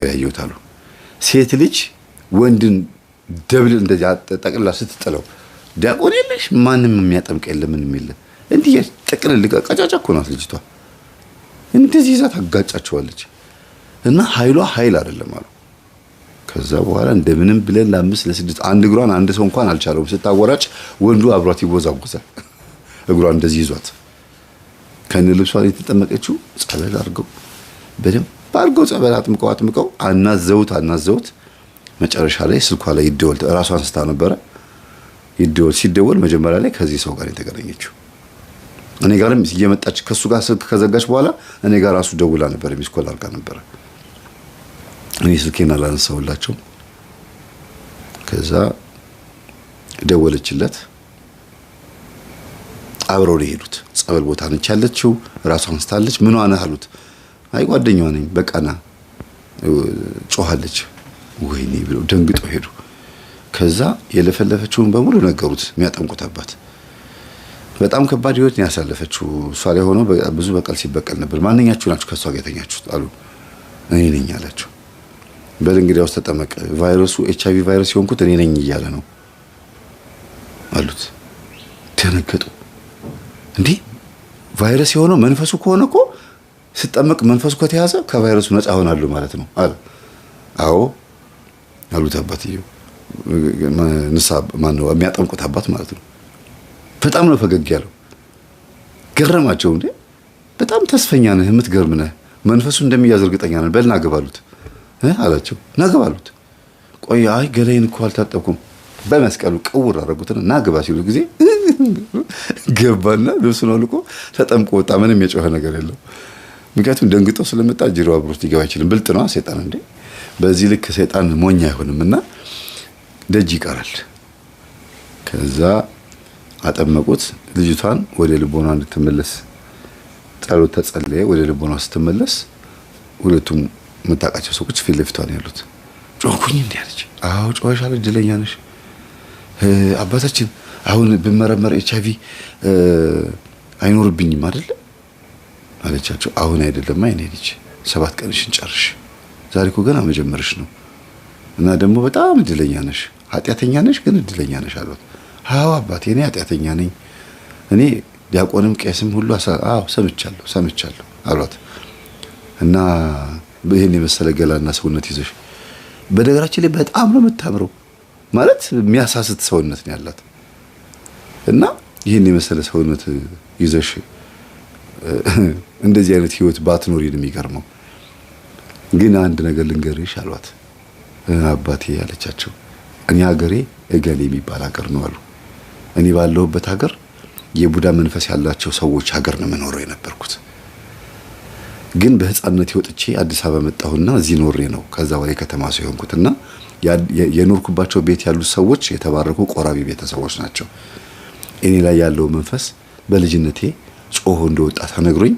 ያየሁት አሉ። ሴት ልጅ ወንድን ደብል እንደዚህ ጠቅልላ ስትጥለው ዲያቆን የለሽ ማንም የሚያጠምቅ የለም ምን የሚል እንዲህ ጠቅልል ቀጫጫ እኮ ናት ልጅቷ። እንደዚህ ይዛ ታጋጫቸዋለች እና ኃይሏ ኃይል አይደለም አሉ። ከዛ በኋላ እንደምንም ብለን ለአምስት ለስድስት አንድ እግሯን አንድ ሰው እንኳን አልቻለውም። ስታወራጭ ወንዱ አብሯት ይወዛወዛል። እግሯን እንደዚህ ይዟት ከነ ልብሷ ላይ የተጠመቀችው ጸበል አድርገው በደንብ አድርገው ጸበል አጥምቀው አናዘውት መጨረሻ ላይ ስልኳ ላይ ይደወል ራሷን ስታ ነበረ። ሲደወል መጀመሪያ ላይ ከዚህ ሰው ጋር የተገናኘችው እኔ ጋርም እየመጣች ከሱ ጋር ስልክ ከዘጋች በኋላ እኔ ጋር ራሱ ደውላ ነበር። ሚስኮል አድርጋ ነበር። እኔ ስልኬን አላነሳሁላቸው። ከዛ ደወለችለት። አብረው ሄዱት። ጸበል ቦታ ነች ያለችው። ራሷን ስታለች። ምን ሆነ አሉት። አይ ጓደኛዋ ነኝ በቃና ጮሃለች። ወይኔ ብለው ደንግጠው ሄዱ። ከዛ የለፈለፈችውን በሙሉ ነገሩት። የሚያጠምቁት አባት በጣም ከባድ ህይወት ነው ያሳለፈችው። እሷ ላይ ሆኖ ብዙ በቀል ሲበቀል ነበር። ማንኛችሁ ናችሁ ከሷ ጋር የተኛችሁት አሉ። እኔ ነኝ አላቸው። በል እንግዲያውስ ተጠመቀ። ቫይረሱ HIV ቫይረስ የሆንኩት እኔ ነኝ እያለ ነው አሉት። ተነገጡ። እንዴ ቫይረስ የሆነው መንፈሱ ከሆነ እኮ ሲጠመቅ መንፈሱ ከተያዘ ከቫይረሱ ነፃ ሆናሉ ማለት ነው አለ። አዎ አሉት አባትየው። ማነው የሚያጠምቁት አባት ማለት ነው። በጣም ነው ፈገግ ያለው። ገረማቸው። እንዴ በጣም ተስፈኛ ነህ፣ የምትገርም ነህ፣ መንፈሱ እንደሚያዝ እርግጠኛ ነህ፣ በልና ገባሉት አላቸው። ናገባሉት። ቆይ አይ ገላይን እኮ አልታጠብኩም። በመስቀሉ ቅውር አደረጉትና ናገባ ሲሉ ጊዜ ገባና ልብሱን አውልቆ ተጠምቆ ወጣ። ምንም የጮኸ ነገር የለው። ምክንያቱም ደንግጦ ስለመጣ ጅሮ አብሮት ሊገባ አይችልም። ብልጥ ነው ሰይጣን። እንዴ በዚህ ልክ ሰይጣን ሞኝ አይሆንምና ደጅ ይቀራል። ከዛ አጠመቁት። ልጅቷን ወደ ልቦና እንድትመለስ ጸሎት ተጸለየ። ወደ ልቦና ስትመለስ ሁለቱም መታቃቸው ሰዎች ፊት ለፊቷን ያሉት ጮኩኝ እንዴ አለች። አዎ ጮኸሻል፣ እድለኛ ነሽ አባታችን። አሁን ብመረመር HIV አይኖርብኝም አይደል አለቻቸው። አሁን አይደለም አይኔ ልጅ 7 ቀንሽን ጨርሽ። ዛሬ እኮ ገና መጀመርሽ ነው እና ደግሞ በጣም እድለኛ ነሽ። ኃጢአተኛ ነሽ ግን እድለኛ ነሽ አሏት። አዎ አባቴ እኔ ኃጢአተኛ ነኝ። እኔ ዲያቆንም ቄስም ሁሉ አዎ ሰምቻለሁ አሏት። እና ይሄን የመሰለ ገላና ሰውነት ይዘሽ በነገራችን ላይ በጣም ነው የምታምረው። ማለት የሚያሳስት ሰውነት ነው ያላት። እና ይሄን የመሰለ ሰውነት ይዘሽ እንደዚህ አይነት ህይወት ባትኖሪ ነው የሚገርመው። ግን አንድ ነገር ልንገርሽ አሏት። አባቴ ያለቻቸው እኔ ሀገሬ እገሌ የሚባል ሀገር ነው አሉ። እኔ ባለሁበት ሀገር የቡዳ መንፈስ ያላቸው ሰዎች ሀገር ነው መኖረው የነበርኩት። ግን በህፃንነት ወጥቼ አዲስ አበባ መጣሁና እዚህ ኖሬ ነው ከዛ ወደ ከተማ ሰው ሆንኩትና የኖርኩባቸው ቤት ያሉት ሰዎች የተባረኩ ቆራቢ ቤተሰቦች ናቸው። እኔ ላይ ያለው መንፈስ በልጅነቴ ጾሆ እንደወጣ ተነግሮኝ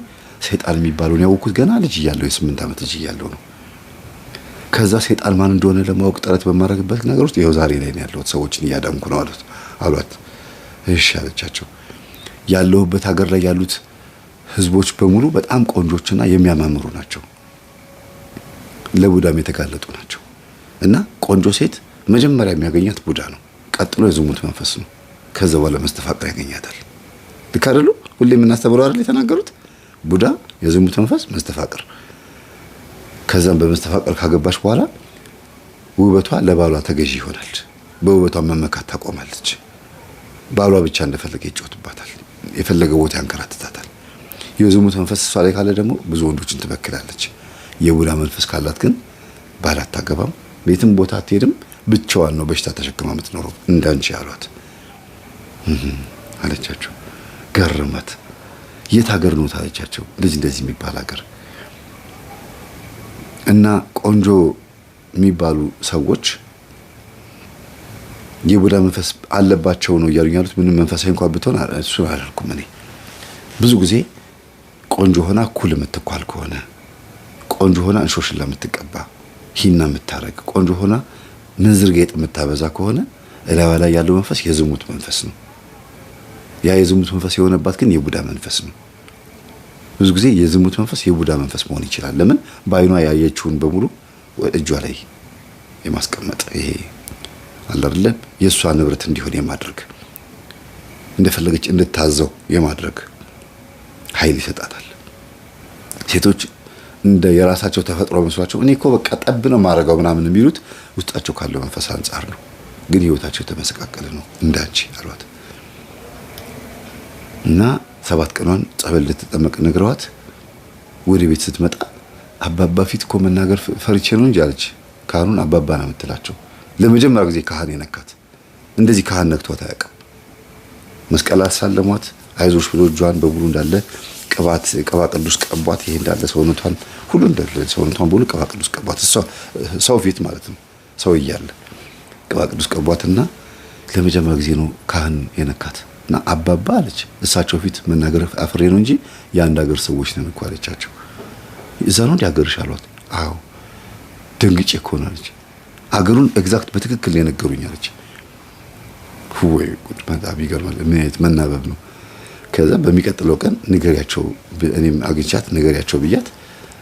ሰይጣን የሚባለውን ያወኩት ገና ልጅ እያለሁ የ8 ዓመት ልጅ እያለሁ ነው። ከዛ ሰይጣን ማን እንደሆነ ለማወቅ ጥረት በማድረግበት ነገር ውስጥ ይኸው ዛሬ ላይ ነው ያለሁት። ሰዎችን እያዳንኩ ነው አሏት። እሺ አለቻቸው። ያለሁበት ሀገር ላይ ያሉት ህዝቦች በሙሉ በጣም ቆንጆችና የሚያማምሩ ናቸው። ለቡዳም የተጋለጡ ናቸው። እና ቆንጆ ሴት መጀመሪያ የሚያገኛት ቡዳ ነው። ቀጥሎ የዝሙት መንፈስ ነው። ከዛ በኋላ መስተፋቅር ያገኛታል። ልክ አይደሉ? ሁሌ የምናስተምረው አይደል የተናገሩት? ቡዳ፣ የዝሙት መንፈስ፣ መስተፋቅር። ከዛም በመስተፋቅር ካገባች በኋላ ውበቷ ለባሏ ተገዢ ይሆናል። በውበቷ መመካት ታቆማለች። ባሏ ብቻ እንደፈለገ ይጫወትባታል። የፈለገ ቦታ ያንከራትታታል። የዝሙት መንፈስ እሷ ላይ ካለ ደግሞ ብዙ ወንዶችን ትበክላለች። የቡዳ መንፈስ ካላት ግን ባል አታገባም፣ ቤትም ቦታ አትሄድም፣ ብቻዋን ነው በሽታ ተሸክማ የምትኖረው እንዳንቺ አሏት። አለቻቸው። ገረማት። የት ሀገር ነው ታለቻቸው። እንደዚህ የሚባል ሀገር እና ቆንጆ የሚባሉ ሰዎች የቡዳ መንፈስ አለባቸው ነው እያሉኝ ያሉት። ምንም መንፈሳዊ እንኳን ብትሆን እሱ አላልኩም። እኔ ብዙ ጊዜ ቆንጆ ሆና ኩል የምትኳል ከሆነ፣ ቆንጆ ሆና እንሾሽላ የምትቀባ ሂና የምታረግ፣ ቆንጆ ሆና ምንዝር ጌጥ የምታበዛ ከሆነ እላዋ ላይ ያለው መንፈስ የዝሙት መንፈስ ነው። ያ የዝሙት መንፈስ የሆነባት ግን የቡዳ መንፈስ ነው። ብዙ ጊዜ የዝሙት መንፈስ የቡዳ መንፈስ መሆን ይችላል። ለምን? በአይኗ ያየችውን በሙሉ እጇ ላይ የማስቀመጥ ይሄ አለ አይደለም የሷ ንብረት እንዲሆን የማድረግ እንደፈለገች እንድታዘው የማድረግ ኃይል ይሰጣታል። ሴቶች እንደ የራሳቸው ተፈጥሮ መስሏቸው እኔ እኮ በቃ ጠብ ነው ማረጋው ምናምን የሚሉት ውስጣቸው ካለው መንፈስ አንፃር ነው። ግን ህይወታቸው ተመሰቃቀለ ነው እንዳንቺ አሏት እና 7 ቀኗን ጸበል ልትጠመቅ ነግረዋት ወደ ቤት ስትመጣ አባባ ፊት እኮ መናገር ፈርቼ ነው እንጂ አለች። ካህኑን አባባ ነው የምትላቸው። ለመጀመሪያ ጊዜ ካህን የነካት እንደዚህ ካህን ነክቷት አያውቅም። መስቀል አሳለሟት። አይዞሽ ብሎ እጇን በሙሉ እንዳለ ቅባ ቅዱስ ቀቧት። ይሄ እንዳለ ሰውነቷን ሁሉ እንዳለ ሰውነቷን በሙሉ ቅባ ቅዱስ ቀቧት። ሰው ፊት ማለት ነው ሰው እያለ ቅባ ቅዱስ ቀቧትና ለመጀመሪያ ጊዜ ነው ካህን የነካት እና አባባ አለች። እሳቸው ፊት መናገር አፍሬ ነው እንጂ የአንድ ሀገር ሰዎች ነን እኮ አለቻቸው። እዛ ነው እንዲያገርሽ አሏት። አዎ ደንግጬ እኮ ነው አለች። አገሩን ኤግዛክት በትክክል የነገሩኝ አለች። ወይ ጉድ በጣም ይገርማል። ምን አይነት መናበብ ነው። ከዛ በሚቀጥለው ቀን ንገሪያቸው እኔም አግኝቻት ንገሪያቸው ብያት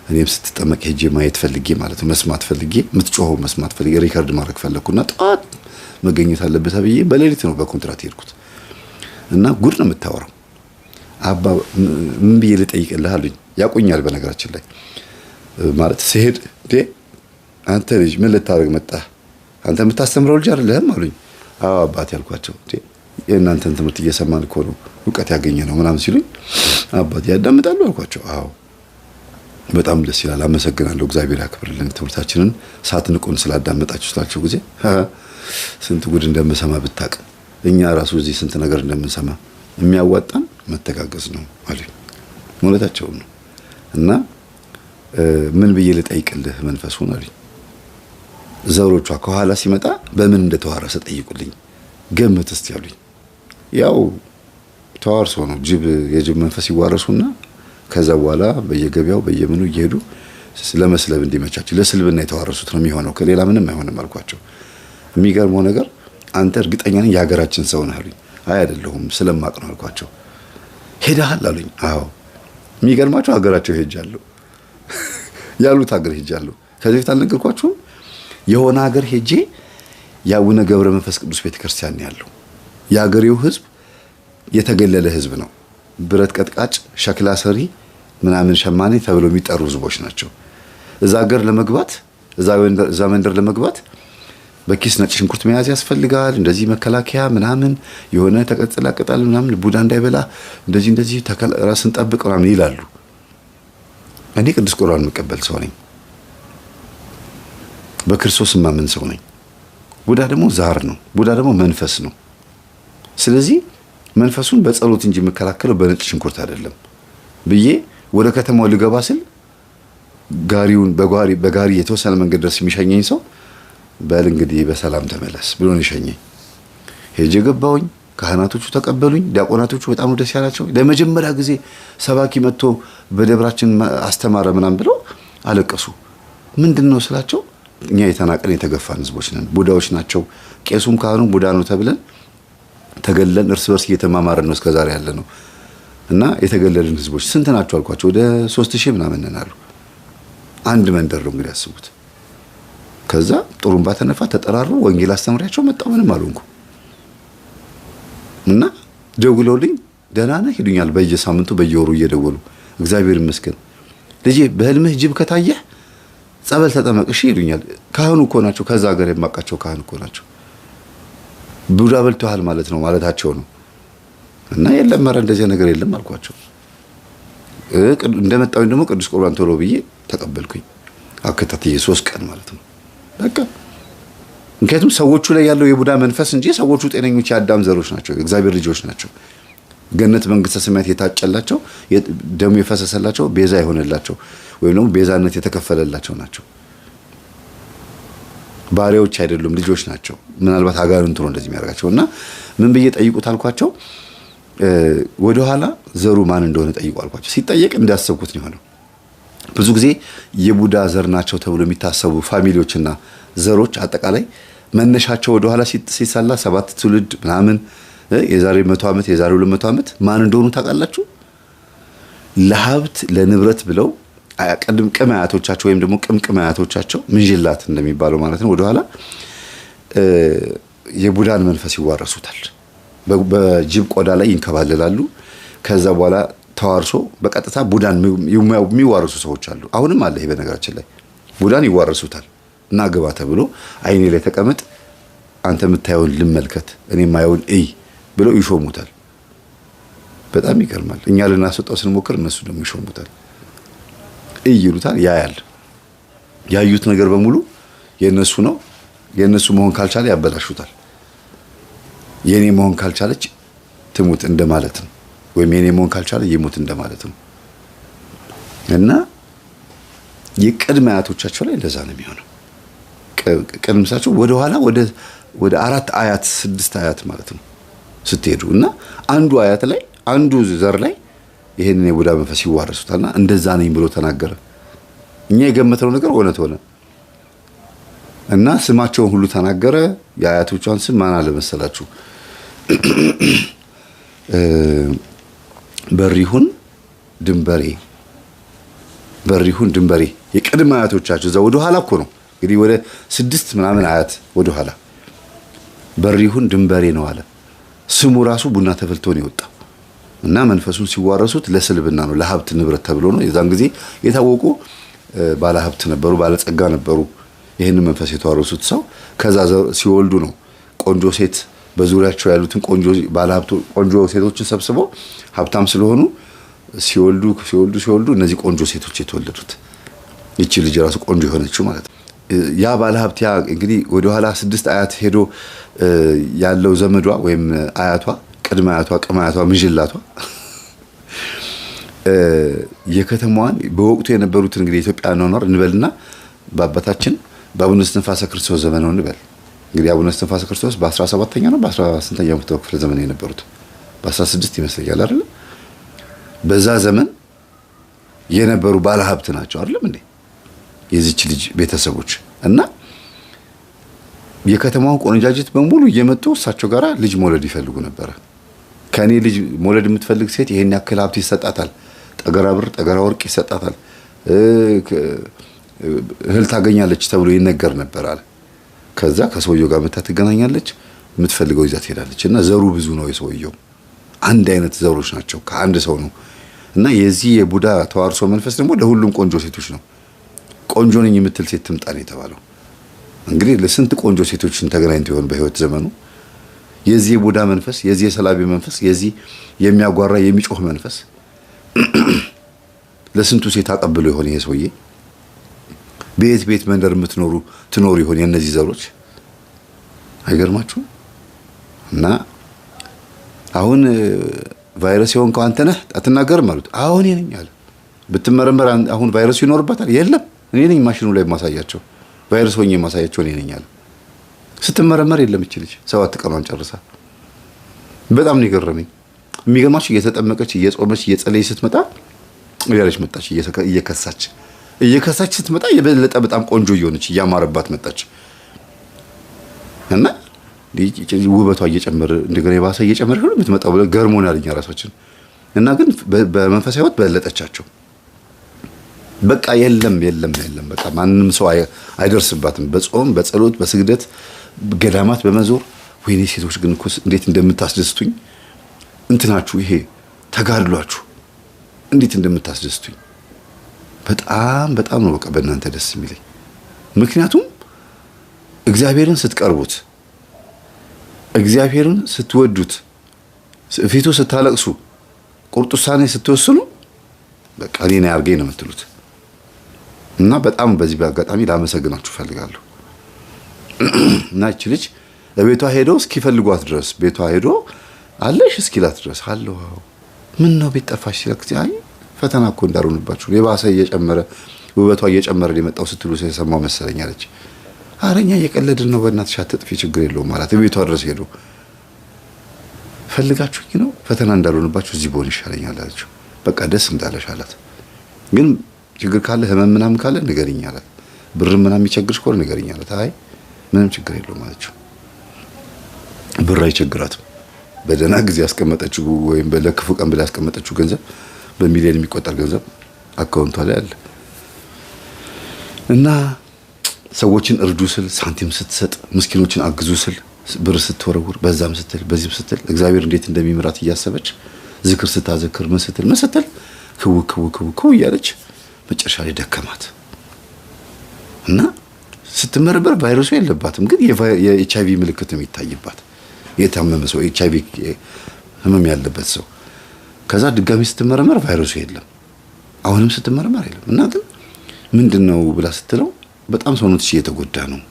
እኔም ስትጠመቅ ሄጄ ማየት ፈልጌ ማለት ነው መስማት ፈልጌ የምትጮኸው መስማት ፈልጌ ሪከርድ ማድረግ ፈለኩና ጧት መገኘት አለበት ብዬ በሌሊት ነው በኮንትራት ሄድኩት እና ጉድ ነው የምታወራው። አባ ምን ብዬ ልጠይቅልህ አሉኝ። ያቆኛል በነገራችን ላይ ማለት ሲሄድ አንተ ልጅ ምን ልታደርግ መጣህ? አንተ የምታስተምረው ልጅ አይደለህም አሉኝ። አዎ አባት ያልኳቸው የእናንተን ትምህርት እየሰማን እኮ ነው እውቀት ያገኘ ነው ምናምን ሲሉኝ አባት ያዳምጣሉ አልኳቸው። አዎ በጣም ደስ ይላል፣ አመሰግናለሁ፣ እግዚአብሔር ያክብርልን ትምህርታችንን ሳትንቁን ስላዳመጣችሁ ስላችሁ ጊዜ ስንት ጉድ እንደምሰማ ብታቅ እኛ ራሱ እዚህ ስንት ነገር እንደምንሰማ የሚያዋጣን መተጋገዝ ነው አሉኝ። እውነታቸው ነው እና ምን ብዬ ልጠይቅልህ መንፈሱን አሉኝ። ዘሮቿ ከኋላ ሲመጣ በምን እንደተዋረሰ ጠይቁልኝ ገምት እስቲ አሉኝ። ያው ተዋርሶ ነው የጅብ መንፈስ ይዋረሱና ከዛ በኋላ በየገበያው በየምኑ እየሄዱ ለመስለብ እንዲመቻቸው ለስልብና የተዋረሱት ነው የሚሆነው ከሌላ ምንም አይሆንም አልኳቸው። የሚገርመው ነገር አንተ እርግጠኛ ነኝ የሀገራችን ሰው ነህ አሉኝ። አይ አይደለሁም ስለማቅ ነው አልኳቸው። ሄደሃል አሉኝ። አዎ የሚገርማቸው ሀገራቸው ሄጃለሁ ያሉት ሀገር ሄጃለሁ። ከዚህ በፊት አልነገርኳችሁም? የሆነ ሀገር ሄጄ የአቡነ ገብረ መንፈስ ቅዱስ ቤተክርስቲያን ያለው የሀገሬው ህዝብ የተገለለ ህዝብ ነው። ብረት ቀጥቃጭ፣ ሸክላ ሰሪ፣ ምናምን ሸማኔ ተብሎ የሚጠሩ ህዝቦች ናቸው። እዛ ሀገር ለመግባት እዛ መንደር ለመግባት በኪስ ነጭ ሽንኩርት መያዝ ያስፈልጋል። እንደዚህ መከላከያ ምናምን የሆነ ተቀጽላ ቅጠል ምናምን ቡዳ እንዳይበላ እንደዚህ ራስን ጠብቅ ምናምን ይላሉ። እኔ ቅዱስ ቁርባን መቀበል ሰው ነኝ። በክርስቶስ ማመን ሰው ነኝ። ቡዳ ደግሞ ዛር ነው። ቡዳ ደግሞ መንፈስ ነው። ስለዚህ መንፈሱን በጸሎት እንጂ መከላከለው በነጭ ሽንኩርት አይደለም ብዬ ወደ ከተማው ልገባ ስል በጋሪ የተወሰነ መንገድ ድረስ የሚሸኘኝ ሰው በል እንግዲህ በሰላም ተመለስ ብሎ ነው የሸኘኝ። ሄጄ ገባሁኝ። ካህናቶቹ ተቀበሉኝ። ዲያቆናቶቹ በጣም ደስ ያላቸው። ለመጀመሪያ ጊዜ ሰባኪ መጥቶ በደብራችን አስተማረ ምናምን ብለው አለቀሱ። ምንድነው ስላቸው እኛ የተናቀን የተገፋን ህዝቦች ነን። ቡዳዎች ናቸው። ቄሱም ካህኑም ቡዳ ነው ተብለን ተገለን እርስ በርስ እየተማማረን ነው እስከዛሬ ያለ ነው እና የተገለልን ህዝቦች ስንት ናቸው አልኳቸው። ወደ 3000 ምናምን ነን አሉ። አንድ መንደር ነው እንግዲህ አስቡት። ከዛ ጥሩምባ ተነፋ፣ ተጠራሩ። ወንጌል አስተምሪያቸው መጣሁ። ምንም አልሆንኩም እና ደውለውልኝ ደህና ነህ ይሉኛል። በየሳምንቱ በየወሩ እየደወሉ እግዚአብሔር ይመስገን ልጄ በህልምህ ጅብ ከታየህ ጸበል ተጠመቅ እሺ ይሉኛል። ካህኑ እኮ ናቸው። ከዛ ሀገር የማውቃቸው ካህን እኮ ናቸው። ቡዳ በልተዋል ማለት ነው ማለታቸው ነው። እና የለም ኧረ እንደዚህ ነገር የለም አልኳቸው። እንደመጣሁኝ ደግሞ ቅዱስ ቁርባን ቶሎ ብዬ ተቀበልኩኝ። አከታትዬ 3 ቀን ማለት ነው በቃ። ምክንያቱም ሰዎቹ ላይ ያለው የቡዳ መንፈስ እንጂ ሰዎቹ ጤነኞች የአዳም ዘሮች ናቸው፣ የእግዚአብሔር ልጆች ናቸው። ገነት መንግስተ ሰማያት የታጨላቸው ደሙ የፈሰሰላቸው ቤዛ የሆነላቸው ወይም ደግሞ ቤዛነት የተከፈለላቸው ናቸው። ባሪያዎች አይደሉም፣ ልጆች ናቸው። ምናልባት አጋንንቱ ነው እንደዚህ የሚያደርጋቸው። እና ምን ብዬ ጠይቁት አልኳቸው። ወደ ኋላ ዘሩ ማን እንደሆነ ጠይቁ አልኳቸው። ሲጠየቅ እንዳሰብኩት ነው የሆነው። ብዙ ጊዜ የቡዳ ዘር ናቸው ተብሎ የሚታሰቡ ፋሚሊዎችና ዘሮች አጠቃላይ መነሻቸው ወደ ኋላ ሲሰላ 7 ትውልድ ምናምን የዛሬ 100 ዓመት የዛሬ 200 ዓመት ማን እንደሆኑ ታውቃላችሁ? ለሀብት ለንብረት ብለው ቅም አያቶቻቸው ወይም ደግሞ ቅምቅም አያቶቻቸው ምንጅላት እንደሚባለው ማለት ነው ወደኋላ የቡዳን መንፈስ ይዋረሱታል። በጅብ ቆዳ ላይ ይንከባለላሉ። ከዛ በኋላ ተዋርሶ በቀጥታ ቡዳን የሚዋረሱ ሰዎች አሉ። አሁንም አለ ይሄ በነገራችን ላይ ቡዳን ይዋረሱታል። እና ግባ ተብሎ አይኔ ላይ ተቀመጥ፣ አንተ የምታየውን ልመልከት፣ እኔ የማየውን እይ ብለው ይሾሙታል። በጣም ይገርማል። እኛ ልናስወጣው ስንሞክር እነሱ ደግሞ ይሾሙታል። እይ ይሉታል። ያያል። ያዩት ነገር በሙሉ የነሱ ነው። የነሱ መሆን ካልቻለ ያበላሹታል። የኔ መሆን ካልቻለች ትሙት እንደማለት ነው። ወይም የኔ መሆን ካልቻለ ይሙት እንደማለት ነው። እና የቅድመ አያቶቻቸው ላይ እንደዛ ነው የሚሆነው። ቅድምሳቸው ወደ ኋላ ወደ 4 አያት 6 አያት ማለት ነው ስትሄዱ እና አንዱ አያት ላይ አንዱ ዘር ላይ ይሄንን የቡዳ መንፈስ ይዋረሱታልና እንደዛ ነኝ ብሎ ተናገረ። እኛ የገመተው ነገር እውነት ሆነ እና ስማቸውን ሁሉ ተናገረ። የአያቶቿን ስም ማን አለ መሰላችሁ? በሪሁን ድንበሬ የቅድመ አያቶቻቸው እዛ ወደ ኋላ እኮ ነው እንግዲህ ወደ 6 ምናምን አያት ወደ ኋላ በሪሁን ድንበሬ ነው አለ። ስሙ ራሱ ቡና ተፈልቶ ነው የወጣው እና መንፈሱን ሲዋረሱት ለስልብና ነው ለሀብት ንብረት ተብሎ ነው። የዛን ጊዜ የታወቁ ባለ ሀብት ነበሩ፣ ባለጸጋ ነበሩ። ይሄንን መንፈስ የተዋረሱት ሰው ከዛ ሲወልዱ ነው ቆንጆ ሴት በዙሪያቸው ያሉትን ቆንጆ ሴቶችን ሰብስበው ሀብታም ስለሆኑ ሲወልዱ እነዚህ ቆንጆ ሴቶች የተወለዱት ይቺ ልጅ ራሱ ቆንጆ የሆነችው ማለት ነው። ያ ባለ ሀብት ያ እንግዲህ ወደ ኋላ 6 አያት ሄዶ ያለው ዘመዷ ወይም አያቷ ቅድመ አያቷ ምንጅላቷ የከተማዋን በወቅቱ የነበሩትን እንግዲህ ኢትዮጵያ ኗኗር እንበልና በአባታችን በአቡነ እስትንፋሰ ክርስቶስ ዘመን ነው እንበል። እንግዲህ አቡነ እስትንፋሰ ክርስቶስ በ17ኛው ነው በ18ኛው ክፍለ ዘመን የነበሩት በ16 ይመስለኛል አይደል? በዛ ዘመን የነበሩ ባለ ሀብት ናቸው አይደለም እንዴ የዚች ልጅ ቤተሰቦች እና የከተማውን ቆነጃጅት በሙሉ እየመጡ እሳቸው ጋራ ልጅ መውለድ ይፈልጉ ነበር። ከኔ ልጅ መውለድ የምትፈልግ ሴት ይሄን ያክል ሀብት ይሰጣታል፣ ጠገራ ብር ጠገራ ወርቅ ይሰጣታል፣ እህል ታገኛለች ተብሎ ይነገር ነበር አለ። ከዛ ከሰውየው ጋር መታ ትገናኛለች፣ የምትፈልገው ይዛ ትሄዳለች። እና ዘሩ ብዙ ነው የሰውየው አንድ አይነት ዘሮች ናቸው ከአንድ ሰው ነው። እና የዚህ የቡዳ ተዋርሶ መንፈስ ደግሞ ለሁሉም ቆንጆ ሴቶች ነው። ቆንጆ ነኝ የምትል ሴት ትምጣ ነው የተባለው። እንግዲህ ለስንት ቆንጆ ሴቶችን ተገናኝቶ ይሆን በህይወት ዘመኑ? የዚህ የቡዳ መንፈስ፣ የዚህ የሰላቢ መንፈስ፣ የዚህ የሚያጓራ የሚጮህ መንፈስ ለስንቱ ሴት አቀብሎ ይሆን ይሄ ሰውዬ? ቤት መንደር ትኖሩ ይሆን የነዚህ ዘሮች? አይገርማችሁም? እና አሁን ቫይረስ የሆንከው አንተ ነህ አትናገርም አሉት። አሁን እኔ ነኝ አለ። ብትመረመር አሁን ቫይረሱ ይኖርበታል? የለም እኔ ነኝ ማሽኑ ላይ ማሳያቸው ቫይረስ ሆኜ ማሳያቸው እኔ ነኝ አለ። ስትመረመር የለም እቺ ልጅ 7 ቀኗን ጨርሳ። በጣም ነው የገረመኝ። የሚገርማችሁ እየተጠመቀች እየጾመች እየጸለየች ስትመጣ ያለች መጣች እየከሳች ስትመጣ የበለጠ በጣም ቆንጆ እየሆነች እያማረባት መጣች። እና ውበቷ እየጨመረ እንደገና የባሰ እየጨመረ ነው የምትመጣው ብለ ገርሞናል እኛ ራሳችን። እና ግን በመንፈሳዊ ህይወት በለጠቻቸው። በቃ የለም በቃ ማንም ሰው አይደርስባትም። በጾም በጸሎት በስግደት ገዳማት በመዞር ወይኔ ሴቶች ግን እኮ እንዴት እንደምታስደስቱኝ እንትናችሁ ይሄ ተጋድሏችሁ እንዴት እንደምታስደስቱኝ በጣም ነው በቃ በእናንተ ደስ የሚለኝ። ምክንያቱም እግዚአብሔርን ስትቀርቡት፣ እግዚአብሔርን ስትወዱት፣ ፊቱ ስታለቅሱ፣ ቁርጥ ውሳኔ ስትወስኑ በቃ እኔን ያርገኝ ነው የምትሉት። እና በጣም በዚህ በአጋጣሚ ላመሰግናችሁ ፈልጋለሁ። እና እቺ ልጅ ቤቷ ሄዶ እስኪፈልጓት ድረስ ቤቷ ሄዶ አለሽ እስኪላት ድረስ አለው። ምን ነው ቤት ጠፋሽ ሲለክት አይ ፈተና እኮ እንዳሩንባችሁ የባሰ እየጨመረ ውበቷ እየጨመረ የመጣው ስትሉ ሰማው መሰለኝ አለች። አረኛ እየቀለድን ነው በእናትሽ አትጥፊ ችግር የለውም ማለት ቤቷ ድረስ ሄዶ ፈልጋችሁኝ ነው ፈተና እንዳሩንባችሁ እዚህ ቦን ይሻለኛል አለች። በቃ ደስ እንዳለሽ አላት። ግን ችግር ካለ ህመም ምናምን ካለ ንገሪኝ አላት። ብር ምናምን የሚቸግርሽ ከሆነ ንገሪኝ አላት። አይ ምንም ችግር የለውም አለችው። ብር አይቸግራትም። በደህና ጊዜ ያስቀመጠችው ወይም በለክፉ ቀን ብላ ያስቀመጠችው ገንዘብ በሚሊዮን የሚቆጠር ገንዘብ አካውንቷ ላይ አለ። እና ሰዎችን እርዱ ስል ሳንቲም ስትሰጥ፣ ምስኪኖችን አግዙ ስል ብር ስትወረውር፣ በዛም ስትል በዚህም ስትል እግዚአብሔር እንዴት እንደሚምራት እያሰበች ዝክር ስታዘክር ምን ስትል ክው እያለች መጨረሻ ላይ ደከማት እና ስትመረበር ቫይረሱ የለባትም፣ ግን የኤችአይቪ ምልክት ነው የሚታይባት። የታመመ ሰው ኤችአይቪ ህመም ያለበት ሰው ከዛ ድጋሚ ስትመረመር ቫይረሱ የለም፣ አሁንም ስትመረመር የለም። እና ግን ምንድነው ብላ ስትለው በጣም ሰውነትሽ እየተጎዳ ነው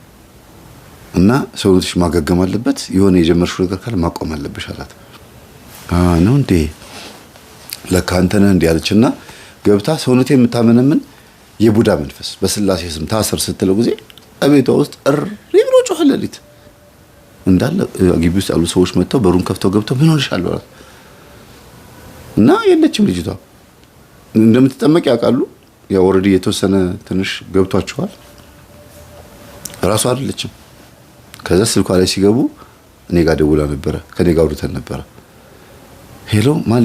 እና ሰውነትሽ ማገገም አለበት፣ የሆነ የጀመርሽው ነገር ካለ ማቆም አለብሽ አላት። ነው እንዴ ለካ አንተ ነህ እንዴ አለችና ገብታ ሰውነቴ የምታመነምን የቡዳ መንፈስ በስላሴ ስም ታሰር ስትለው ጊዜ አቤቷ ውስጥ እሪ ብሎ ጮኸ። ሌሊት እንዳለ ግቢ ውስጥ ያሉ ሰዎች መጥተው በሩን ከፍተው ገብተው ምን ሆነሻል አሏት። እና የለችም ልጅቷ። እንደምትጠመቅ ያውቃሉ። ያው ኦሬዲ የተወሰነ ትንሽ ገብቷቸዋል። ራሷ አይደለችም። ከዛ ስልኳ ላይ ሲገቡ እኔ ጋር ደውላ ነበረ፣ ከኔ ጋር አውርተን ነበረ። ሄሎ ማን